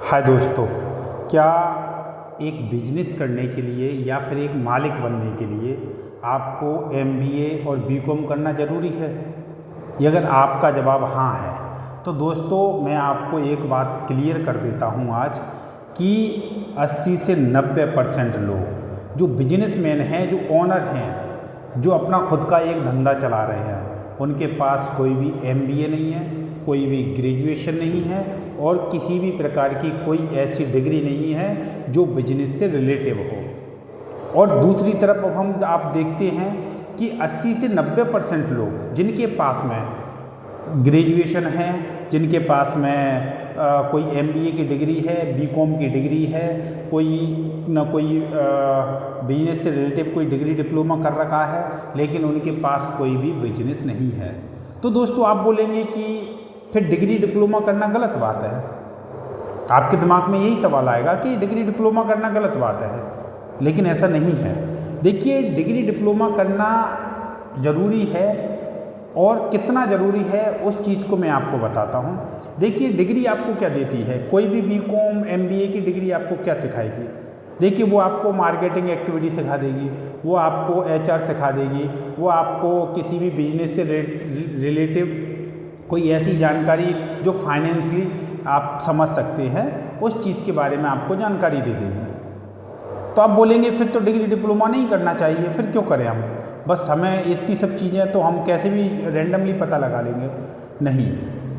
हाय दोस्तों, क्या एक बिजनेस करने के लिए या फिर एक मालिक बनने के लिए आपको एमबीए और बीकॉम करना ज़रूरी है? ये अगर आपका जवाब हाँ है तो दोस्तों मैं आपको एक बात क्लियर कर देता हूँ आज कि 80 से 90% लोग जो बिजनेसमैन हैं, जो ओनर हैं, जो अपना खुद का एक धंधा चला रहे हैं, उनके पास कोई भी एमबीए नहीं है, कोई भी ग्रेजुएशन नहीं है और किसी भी प्रकार की कोई ऐसी डिग्री नहीं है जो बिजनेस से रिलेटिव हो। और दूसरी तरफ अब हम आप देखते हैं कि 80 से 90% लोग जिनके पास में ग्रेजुएशन है, जिनके पास में कोई एमबीए की डिग्री है, बीकॉम की डिग्री है, कोई ना कोई बिजनेस से रिलेटिव कोई डिग्री डिप्लोमा कर रखा है, लेकिन उनके पास कोई भी बिजनेस नहीं है। तो दोस्तों आप बोलेंगे कि फिर डिग्री डिप्लोमा करना गलत बात है। आपके दिमाग में यही सवाल आएगा कि डिग्री डिप्लोमा करना गलत बात है, लेकिन ऐसा नहीं है। देखिए, डिग्री डिप्लोमा करना ज़रूरी है और कितना ज़रूरी है उस चीज़ को मैं आपको बताता हूँ। देखिए, डिग्री आपको क्या देती है? कोई भी बीकॉम एमबीए की डिग्री आपको क्या सिखाएगी? देखिए, वो आपको मार्केटिंग एक्टिविटी सिखा देगी, वो आपको एचआर सिखा देगी, वो आपको किसी भी बिजनेस से रिलेटिव कोई ऐसी जानकारी जो फाइनेंशियली आप समझ सकते हैं उस चीज़ के बारे में आपको जानकारी दे देगी। तो आप बोलेंगे फिर तो डिग्री डिप्लोमा नहीं करना चाहिए, फिर क्यों करें हम? बस हमें इतनी सब चीज़ें तो हम कैसे भी रैंडमली पता लगा लेंगे। नहीं,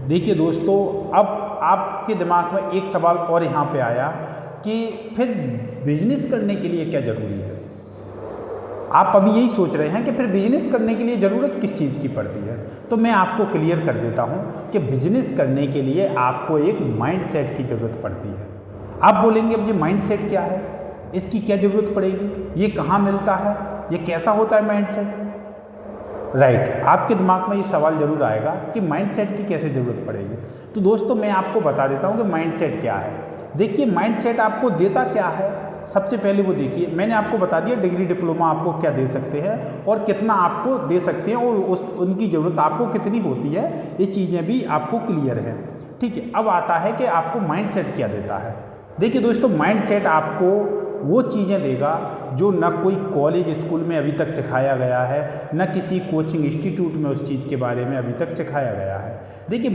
देखिए दोस्तों, अब आपके दिमाग में एक सवाल और यहाँ पे आया कि फिर बिजनेस करने के लिए क्या ज़रूरी है? आप अभी यही सोच रहे हैं कि फिर बिजनेस करने के लिए ज़रूरत किस चीज़ की पड़ती है। तो मैं आपको क्लियर कर देता हूँ कि बिजनेस करने के लिए आपको एक माइंडसेट की ज़रूरत पड़ती है। आप बोलेंगे अब ये माइंडसेट क्या है, इसकी क्या ज़रूरत पड़ेगी, ये कहाँ मिलता है, ये कैसा होता है माइंडसेट? राइट, आपके दिमाग में ये सवाल ज़रूर आएगा कि माइंडसेट की कैसे ज़रूरत पड़ेगी। तो दोस्तों मैं आपको बता देता हूँ कि माइंडसेट क्या है। देखिए, माइंडसेट आपको देता क्या है? सबसे पहले वो देखिए, मैंने आपको बता दिया डिग्री डिप्लोमा आपको क्या दे सकते हैं और कितना आपको दे सकते हैं और उनकी ज़रूरत आपको कितनी होती है, ये चीज़ें भी आपको क्लियर है। ठीक है, अब आता है कि आपको माइंडसेट क्या देता है। देखिए दोस्तों, माइंडसेट आपको वो चीज़ें देगा जो ना कोई कॉलेज स्कूल में अभी तक सिखाया गया है, ना किसी कोचिंग इंस्टीट्यूट में उस चीज़ के बारे में अभी तक सिखाया गया है। देखिए,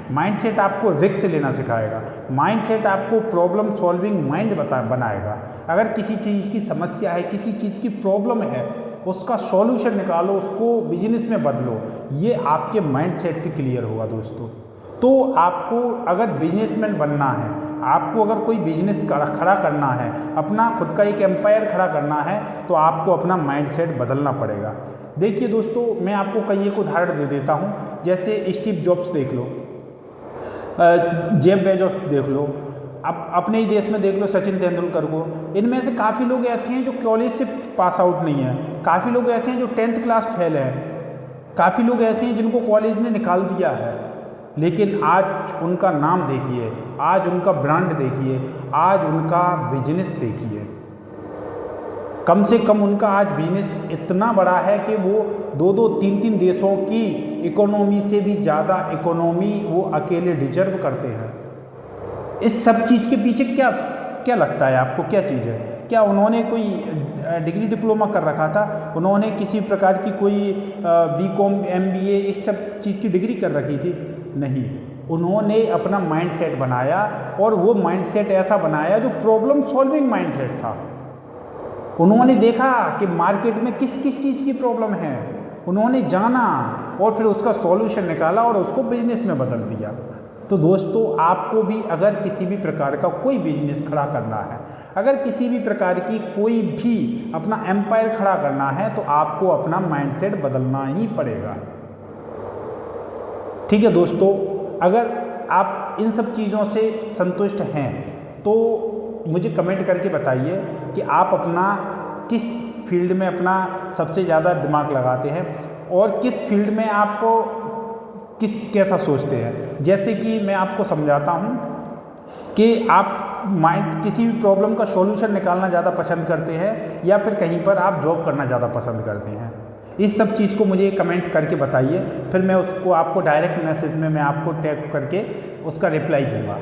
माइंडसेट आपको रिस्क लेना सिखाएगा। माइंडसेट आपको प्रॉब्लम सॉल्विंग माइंड बनाएगा। अगर किसी चीज़ की समस्या है, किसी चीज़ की प्रॉब्लम है, उसका सॉल्यूशन निकालो, उसको बिजनेस में बदलो, ये आपके माइंडसेट से क्लियर होगा दोस्तों। तो आपको अगर बिजनेसमैन बनना है, आपको अगर कोई बिजनेस खड़ा करना है, अपना खुद का एक एम्पायर खड़ा करना है, तो आपको अपना माइंडसेट बदलना पड़ेगा। देखिए दोस्तों, मैं आपको कई एक उदाहरण दे देता हूँ। जैसे स्टीव जॉब्स देख लो, जेफ बेजोस देख लो, अब अपने ही देश में देख लो सचिन तेंदुलकर को। इनमें से काफ़ी लोग ऐसे हैं जो कॉलेज से पास आउट नहीं हैं, काफ़ी लोग ऐसे हैं जो 10th क्लास फेल हैं, काफ़ी लोग ऐसे हैं जिनको कॉलेज ने निकाल दिया है, लेकिन आज उनका नाम देखिए, आज उनका ब्रांड देखिए, आज उनका बिजनेस देखिए। कम से कम उनका आज बिजनेस इतना बड़ा है कि वो 2-2, 3-3 देशों की इकोनॉमी से भी ज़्यादा इकोनॉमी वो अकेले डिजर्व करते हैं। इस सब चीज़ के पीछे क्या क्या लगता है आपको, क्या चीज़ है? क्या उन्होंने कोई डिग्री डिप्लोमा कर रखा था? उन्होंने किसी प्रकार की कोई बीकॉम एमबीए इस सब चीज़ की डिग्री कर रखी थी? नहीं, उन्होंने अपना माइंडसेट बनाया और वो माइंडसेट ऐसा बनाया जो प्रॉब्लम सॉल्विंग माइंडसेट था। उन्होंने देखा कि मार्केट में किस किस चीज़ की प्रॉब्लम है, उन्होंने जाना और फिर उसका सॉल्यूशन निकाला और उसको बिजनेस में बदल दिया। तो दोस्तों, आपको भी अगर किसी भी प्रकार का कोई बिजनेस खड़ा करना है, अगर किसी भी प्रकार की कोई भी अपना एम्पायर खड़ा करना है, तो आपको अपना माइंडसेट बदलना ही पड़ेगा। ठीक है दोस्तों, अगर आप इन सब चीज़ों से संतुष्ट हैं तो मुझे कमेंट करके बताइए कि आप अपना किस फील्ड में अपना सबसे ज़्यादा दिमाग लगाते हैं और किस फील्ड में आप कैसा सोचते हैं। जैसे कि मैं आपको समझाता हूँ कि आप किसी भी प्रॉब्लम का सॉल्यूशन निकालना ज़्यादा पसंद करते हैं या फिर कहीं पर आप जॉब करना ज़्यादा पसंद करते हैं। इस सब चीज़ को मुझे कमेंट करके बताइए, फिर मैं उसको आपको डायरेक्ट मैसेज में मैं आपको टैग करके उसका रिप्लाई दूंगा।